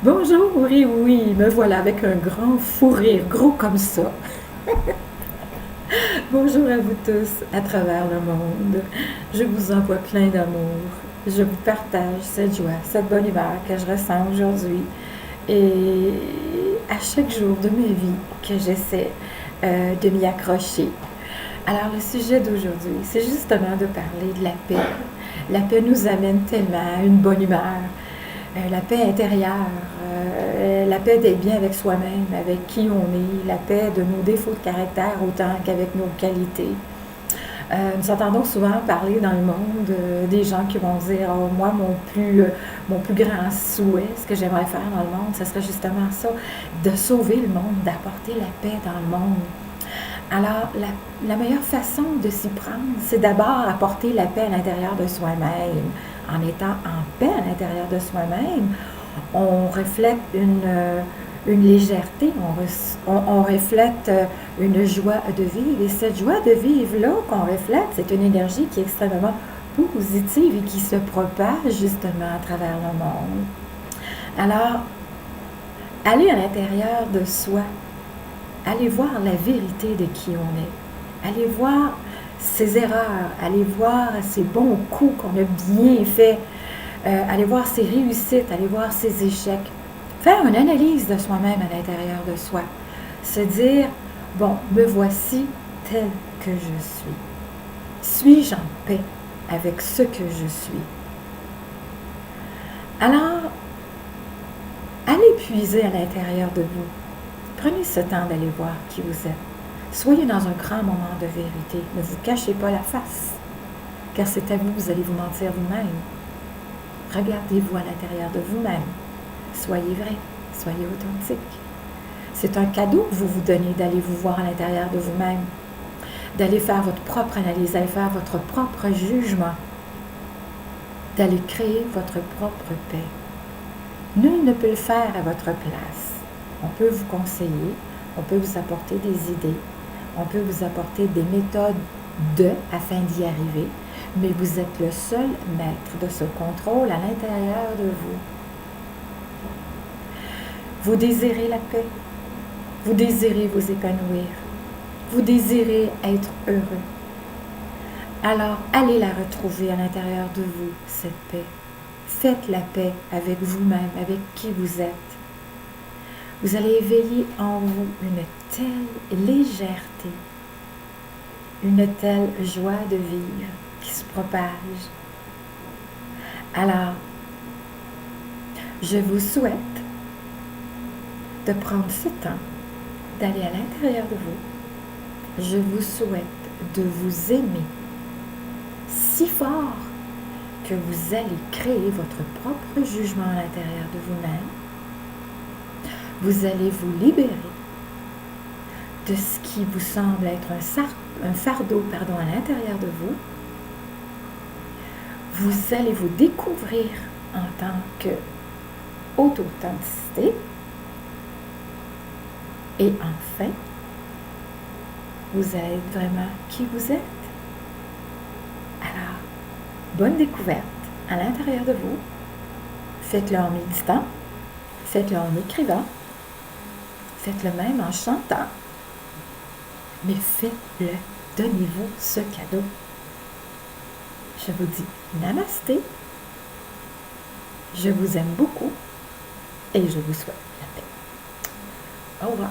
Bonjour, oui, oui, me voilà avec un grand fou rire, gros comme ça. Bonjour à vous tous à travers le monde. Je vous envoie plein d'amour. Je vous partage cette joie, cette bonne humeur que je ressens aujourd'hui et à chaque jour de ma vie que j'essaie de m'y accrocher. Alors le sujet d'aujourd'hui, c'est justement de parler de la paix. La paix nous amène tellement à une bonne humeur, la paix intérieure, la paix d'être bien avec soi-même, avec qui on est, la paix de nos défauts de caractère autant qu'avec nos qualités. Nous entendons souvent parler dans le monde des gens qui vont dire oh, moi, mon plus grand souhait, ce que j'aimerais faire dans le monde, ce serait justement ça, de sauver le monde, d'apporter la paix dans le monde. Alors, la meilleure façon de s'y prendre, c'est d'abord apporter la paix à l'intérieur de soi-même. En étant en paix à l'intérieur de soi-même, on reflète une légèreté, on reflète une joie de vivre. Et cette joie de vivre-là qu'on reflète, c'est une énergie qui est extrêmement positive et qui se propage justement à travers le monde. Alors, aller à l'intérieur de soi, aller voir la vérité de qui on est, aller voir ses erreurs, aller voir ses bons coups qu'on a bien faits, aller voir ses réussites, aller voir ses échecs, faire une analyse de soi-même à l'intérieur de soi, se dire, bon, me voici tel que je suis. Suis-je en paix avec ce que je suis? Alors, allez puiser à l'intérieur de vous. Prenez ce temps d'aller voir qui vous êtes. Soyez dans un grand moment de vérité. Ne vous cachez pas la face, car c'est à vous que vous allez vous mentir vous-même. Regardez-vous à l'intérieur de vous-même. Soyez vrai, soyez authentique. C'est un cadeau que vous vous donnez d'aller vous voir à l'intérieur de vous-même, d'aller faire votre propre analyse, d'aller faire votre propre jugement, d'aller créer votre propre paix. Nul ne peut le faire à votre place. On peut vous conseiller, on peut vous apporter des idées, on peut vous apporter des méthodes afin d'y arriver, mais vous êtes le seul maître de ce contrôle à l'intérieur de vous. Vous désirez la paix, vous désirez vous épanouir, vous désirez être heureux. Alors, allez la retrouver à l'intérieur de vous, cette paix. Faites la paix avec vous-même, avec qui vous êtes. Vous allez éveiller en vous une telle légèreté, une telle joie de vivre qui se propage. Alors, je vous souhaite de prendre ce temps, d'aller à l'intérieur de vous. Je vous souhaite de vous aimer si fort que vous allez créer votre propre jugement à l'intérieur de vous-même. Vous allez vous libérer de ce qui vous semble être un fardeau à l'intérieur de vous. Vous allez vous découvrir en tant que haute authenticité. Et enfin, vous allez être vraiment qui vous êtes. Alors, bonne découverte à l'intérieur de vous. Faites-le en méditant, faites-le en écrivant, faites-le même en chantant, mais faites-le, donnez-vous ce cadeau. Je vous dis namasté, je vous aime beaucoup et je vous souhaite la paix. Au revoir.